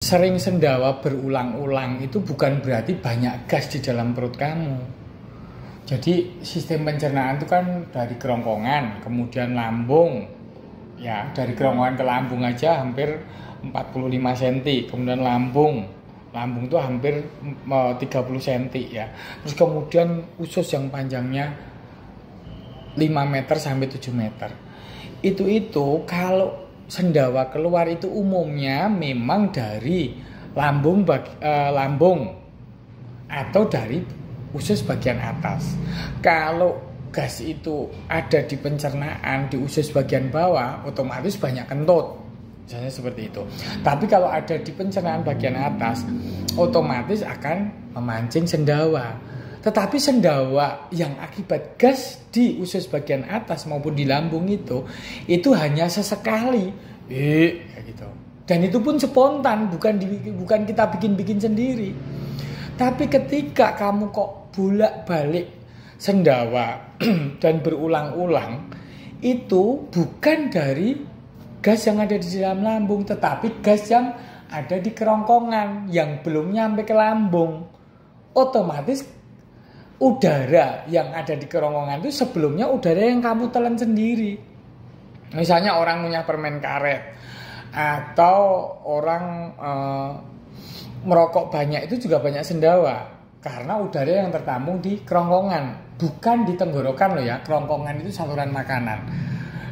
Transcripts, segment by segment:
sering sendawa berulang-ulang itu bukan berarti banyak gas di dalam perut kamu. Jadi sistem pencernaan itu kan dari kerongkongan, kemudian lambung. Ya, dari kerongkongan ke lambung aja hampir 45 cm, kemudian lambung itu hampir 30 cm ya. Terus kemudian usus yang panjangnya 5 meter sampai 7 meter. Itu kalau sendawa keluar itu umumnya memang dari lambung atau dari usus bagian atas. Kalau gas itu ada di pencernaan di usus bagian bawah, otomatis banyak kentut. Misalnya seperti itu. Tapi kalau ada di pencernaan bagian atas, otomatis akan memancing sendawa. Tetapi sendawa yang akibat gas di usus bagian atas maupun di lambung itu hanya sesekali, kayak gitu. Dan itu pun spontan, bukan kita bikin sendiri. Tapi ketika kamu kok bolak-balik sendawa dan berulang-ulang, itu bukan dari gas yang ada di dalam lambung, tetapi gas yang ada di kerongkongan yang belum nyampe ke lambung. Otomatis udara yang ada di kerongkongan itu sebelumnya udara yang kamu telan sendiri. Misalnya orang ngunyah permen karet atau orang merokok banyak, itu juga banyak sendawa karena udara yang tertampung di kerongkongan, bukan di tenggorokan loh ya. Kerongkongan itu saluran makanan.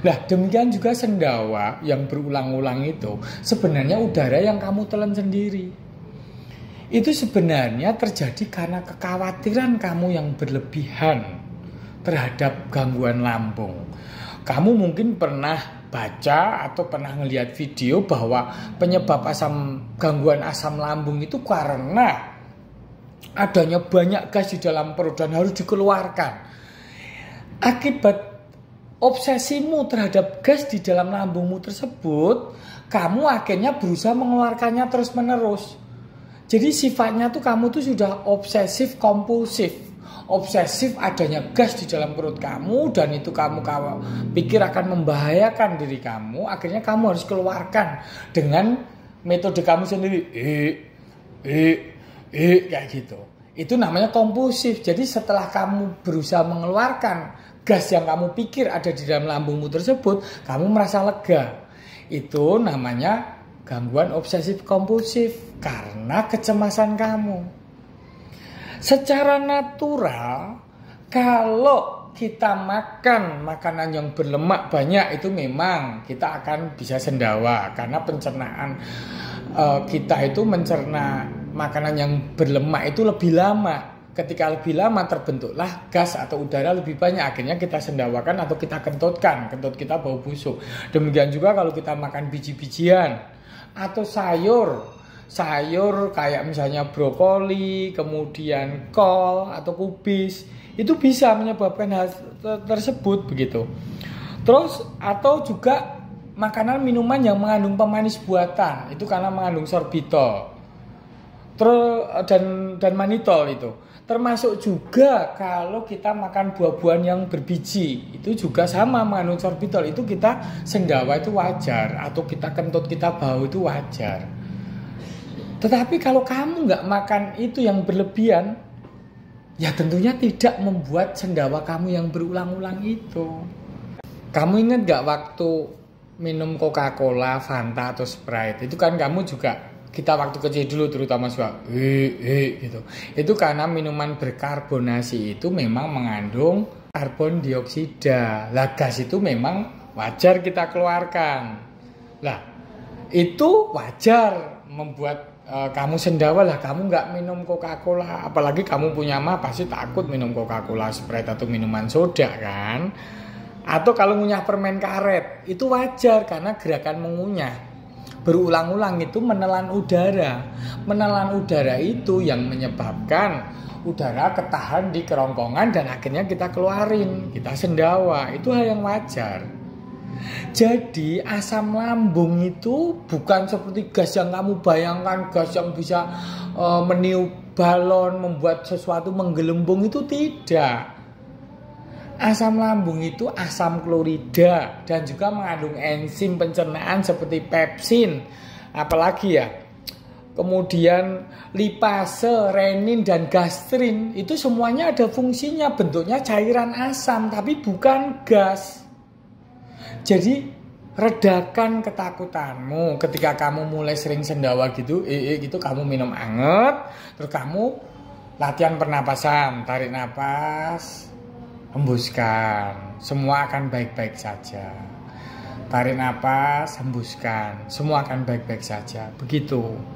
Nah, demikian juga sendawa yang berulang-ulang itu sebenarnya udara yang kamu telan sendiri. Itu sebenarnya terjadi karena kekhawatiran kamu yang berlebihan terhadap gangguan lambung. Kamu mungkin pernah baca atau pernah melihat video bahwa penyebab gangguan asam lambung itu karena adanya banyak gas di dalam perut dan harus dikeluarkan. Akibat obsesimu terhadap gas di dalam lambungmu tersebut, kamu akhirnya berusaha mengeluarkannya terus-menerus. Jadi sifatnya tuh kamu tuh sudah obsesif kompulsif. Obsesif adanya gas di dalam perut kamu dan itu kamu pikir akan membahayakan diri kamu, akhirnya kamu harus keluarkan dengan metode kamu sendiri. Kayak gitu. Itu namanya kompulsif. Jadi setelah kamu berusaha mengeluarkan gas yang kamu pikir ada di dalam lambungmu tersebut, kamu merasa lega. Itu namanya gangguan obsesif kompulsif karena kecemasan kamu. Secara natural, kalau kita makan makanan yang berlemak banyak, itu memang kita akan bisa sendawa karena pencernaan kita itu mencerna makanan yang berlemak itu lebih lama. Ketika lebih lama terbentuklah gas atau udara lebih banyak, akhirnya kita sendawakan atau kita kentutkan, kentut kita bau busuk. Demikian juga kalau kita makan biji-bijian atau sayur kayak misalnya brokoli, kemudian kol atau kubis, itu bisa menyebabkan hal tersebut begitu. Terus atau juga makanan minuman yang mengandung pemanis buatan, itu karena mengandung sorbitol dan manitol itu. Termasuk juga kalau kita makan buah-buahan yang berbiji, itu juga sama mengandung sorbitol. Itu kita sendawa itu wajar, atau kita kentut, kita bau itu wajar. Tetapi kalau kamu nggak makan itu yang berlebihan, ya tentunya tidak membuat sendawa kamu yang berulang-ulang itu. Kamu ingat nggak waktu minum Coca-Cola, Fanta atau Sprite? Itu kan kamu juga, kita waktu kecil dulu terutama suka gitu. Itu karena minuman berkarbonasi itu memang mengandung karbon dioksida. Lah gas itu memang wajar kita keluarkan. Lah itu wajar membuat kamu sendawa. Lah kamu nggak minum Coca-Cola, apalagi kamu punya mah pasti takut minum Coca-Cola, Sprite atau minuman soda kan. Atau kalau ngunyah permen karet, itu wajar karena gerakan mengunyah berulang-ulang itu menelan udara. Menelan udara itu yang menyebabkan udara ketahan di kerongkongan dan akhirnya kita keluarin, kita sendawa. Itu hal yang wajar. Jadi asam lambung itu bukan seperti gas yang kamu bayangkan, gas yang bisa meniup balon, membuat sesuatu menggelembung, itu tidak. Asam lambung itu asam klorida dan juga mengandung enzim pencernaan seperti pepsin. Apalagi ya, kemudian lipase, renin, dan gastrin, itu semuanya ada fungsinya, bentuknya cairan asam, tapi bukan gas. Jadi redakan ketakutanmu ketika kamu mulai sering sendawa gitu, gitu kamu minum anget, terus kamu latihan pernapasan, tarik napas, hembuskan, semua akan baik-baik saja. Tarik napas, hembuskan, semua akan baik-baik saja. Begitu.